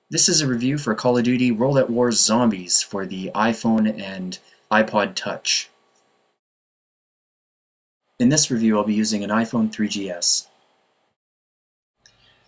This is a review for Call of Duty World at War Zombies for the iPhone and iPod Touch. In this review I'll be using an iPhone 3GS.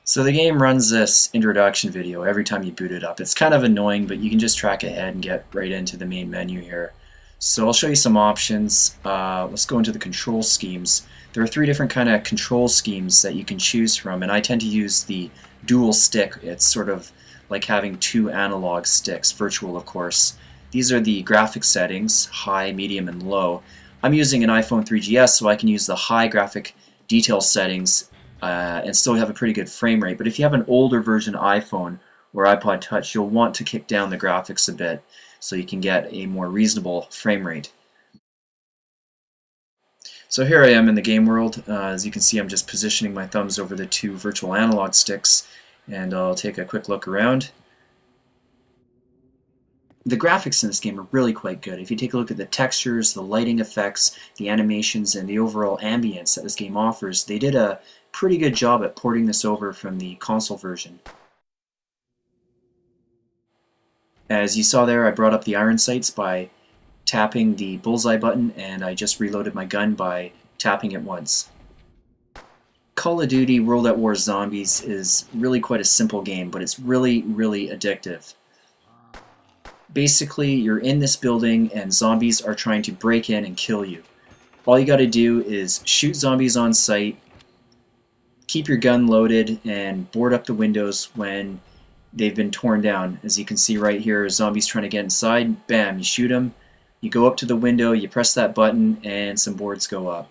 So the game runs this introduction video every time you boot it up. It's kind of annoying, but you can just track ahead and get right into the main menu here. So I'll show you some options. Let's go into the control schemes. There are three different kind of control schemes that you can choose from, and I tend to use the dual stick. It's sort of like having two analog sticks, virtual of course. These are the graphic settings, high, medium, and low. I'm using an iPhone 3GS, so I can use the high graphic detail settings and still have a pretty good frame rate. But if you have an older version iPhone or iPod Touch, you'll want to kick down the graphics a bit so you can get a more reasonable frame rate. So here I am in the game world. As you can see, I'm just positioning my thumbs over the two virtual analog sticks, and I'll take a quick look around. The graphics in this game are really quite good. If you take a look at the textures, the lighting effects, the animations, and the overall ambience that this game offers, they did a pretty good job at porting this over from the console version. As you saw there, I brought up the iron sights by tapping the bullseye button, and I just reloaded my gun by tapping it once. Call of Duty World at War Zombies is really quite a simple game, but it's really addictive. Basically, you're in this building and zombies are trying to break in and kill you. All you gotta do is shoot zombies on sight, keep your gun loaded, and board up the windows when they've been torn down. As you can see right here, zombies trying to get inside, bam, you shoot them, you go up to the window, you press that button, and some boards go up.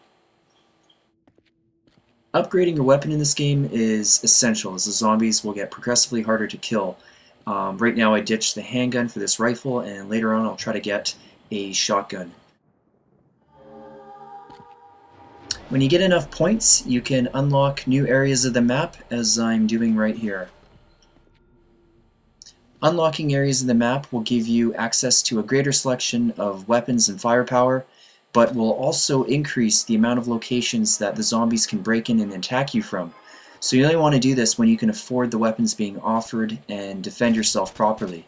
Upgrading your weapon in this game is essential, as the zombies will get progressively harder to kill. Right now I ditched the handgun for this rifle, and later on I'll try to get a shotgun. When you get enough points, you can unlock new areas of the map, as I'm doing right here. Unlocking areas of the map will give you access to a greater selection of weapons and firepower, but will also increase the amount of locations that the zombies can break in and attack you from. So you only want to do this when you can afford the weapons being offered and defend yourself properly.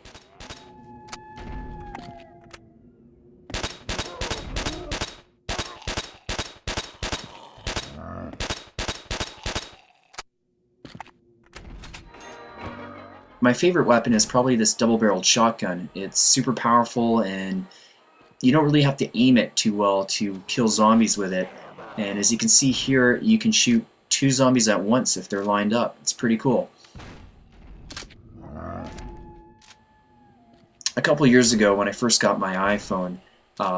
My favorite weapon is probably this double-barreled shotgun. It's super powerful, and you don't really have to aim it too well to kill zombies with it. And as you can see here, you can shoot two zombies at once if they're lined up. It's pretty cool. A couple years ago, when I first got my iPhone,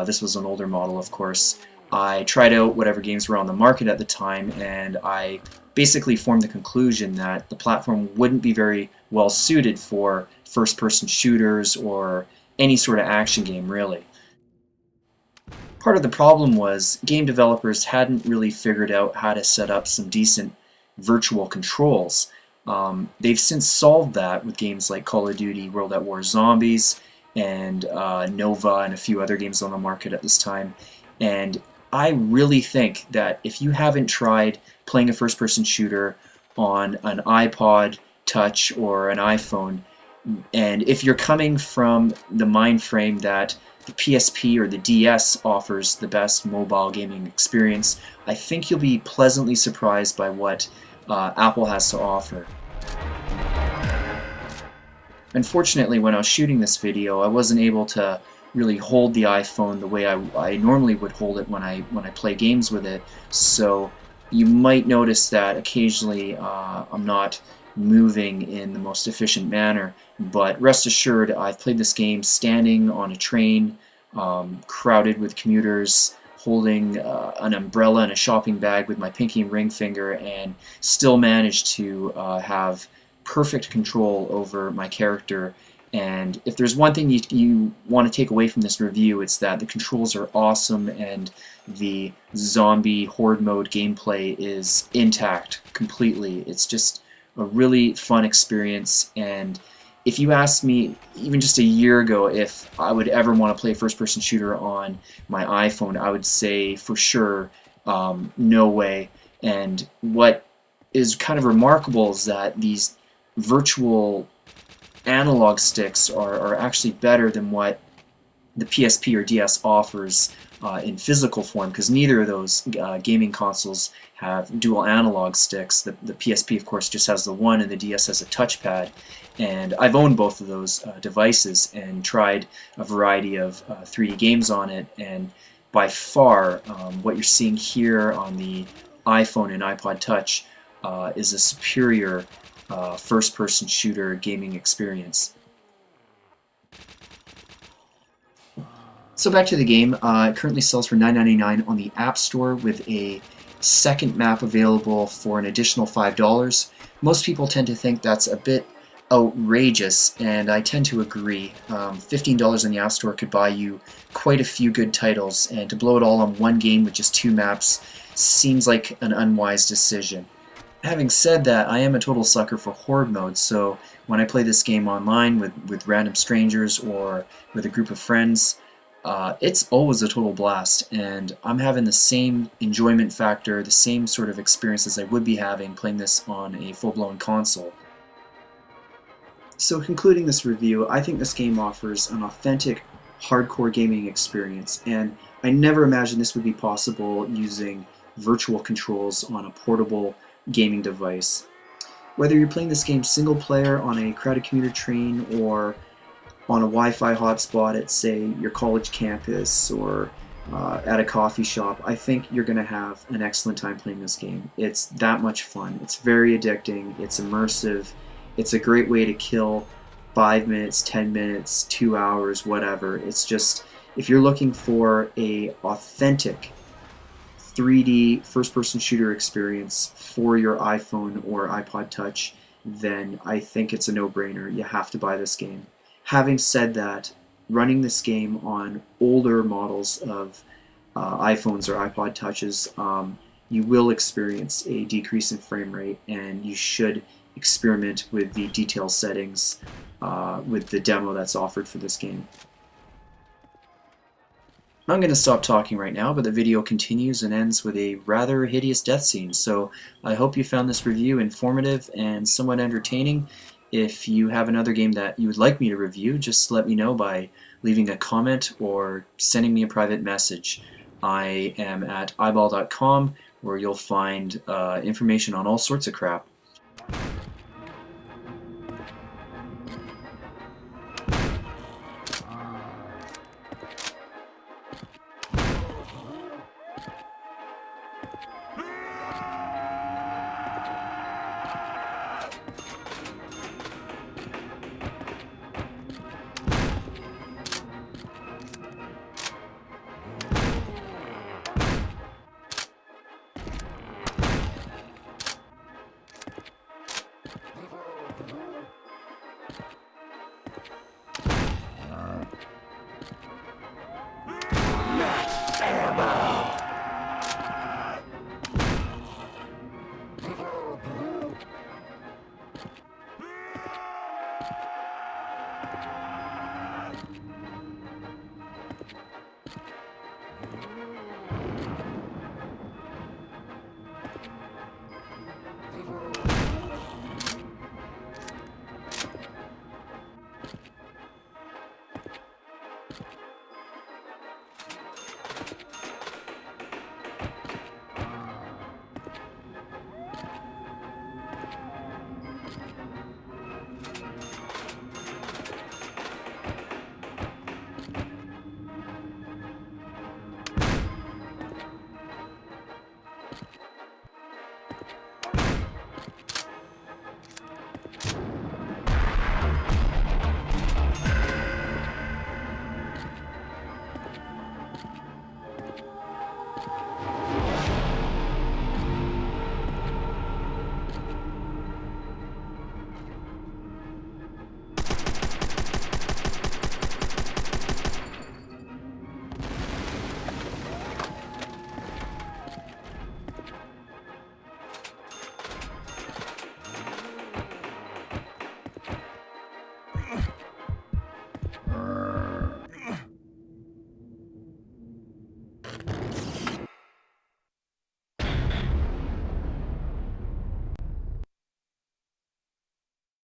this was an older model of course, I tried out whatever games were on the market at the time, and I basically formed the conclusion that the platform wouldn't be very well suited for first-person shooters or any sort of action game really. Part of the problem was game developers hadn't really figured out how to set up some decent virtual controls. They've since solved that with games like Call of Duty World at War Zombies and Nova and a few other games on the market at this time. And I really think that if you haven't tried playing a first-person shooter on an iPod Touch or an iPhone, and if you're coming from the mind frame that the PSP or the DS offers the best mobile gaming experience, I think you'll be pleasantly surprised by what Apple has to offer. Unfortunately, when I was shooting this video, I wasn't able to really hold the iPhone the way I normally would hold it when I play games with it, so you might notice that occasionally I'm not moving in the most efficient manner, but rest assured I've played this game standing on a train, crowded with commuters, holding an umbrella and a shopping bag with my pinky and ring finger, and still managed to have perfect control over my character. And if there's one thing you want to take away from this review, it's that the controls are awesome and the zombie horde mode gameplay is intact completely. It's just a really fun experience, and if you asked me even just a year ago if I would ever want to play a first-person shooter on my iPhone, I would say for sure no way. And what is kind of remarkable is that these virtual analog sticks are actually better than what the PSP or DS offers in physical form, because neither of those gaming consoles have dual analog sticks. The PSP, of course, just has the one, and the DS has a touchpad. And I've owned both of those devices and tried a variety of 3D games on it, and by far what you're seeing here on the iPhone and iPod Touch is a superior first-person shooter gaming experience. So back to the game, it currently sells for $9.99 on the App Store with a second map available for an additional $5. Most people tend to think that's a bit outrageous, and I tend to agree. $15 on the App Store could buy you quite a few good titles, and to blow it all on one game with just 2 maps seems like an unwise decision. Having said that, I am a total sucker for horde mode, so when I play this game online with random strangers or with a group of friends, it's always a total blast, and I'm having the same enjoyment factor, the same sort of experience as I would be having playing this on a full-blown console. So concluding this review, I think this game offers an authentic hardcore gaming experience, and I never imagined this would be possible using virtual controls on a portable gaming device. Whether you're playing this game single player on a crowded commuter train or on a Wi-Fi hotspot at, say, your college campus or at a coffee shop, I think you're going to have an excellent time playing this game. It's that much fun. It's very addicting. It's immersive. It's a great way to kill 5 minutes, 10 minutes, 2 hours, whatever. It's just, if you're looking for a authentic 3D first-person shooter experience for your iPhone or iPod Touch, then I think it's a no-brainer. You have to buy this game. Having said that, running this game on older models of iPhones or iPod Touches, you will experience a decrease in frame rate, and you should experiment with the detail settings with the demo that's offered for this game. I'm going to stop talking right now, but the video continues and ends with a rather hideous death scene, so I hope you found this review informative and somewhat entertaining. If you have another game that you would like me to review, just let me know by leaving a comment or sending me a private message. I am at eyeball.com, where you'll find information on all sorts of crap.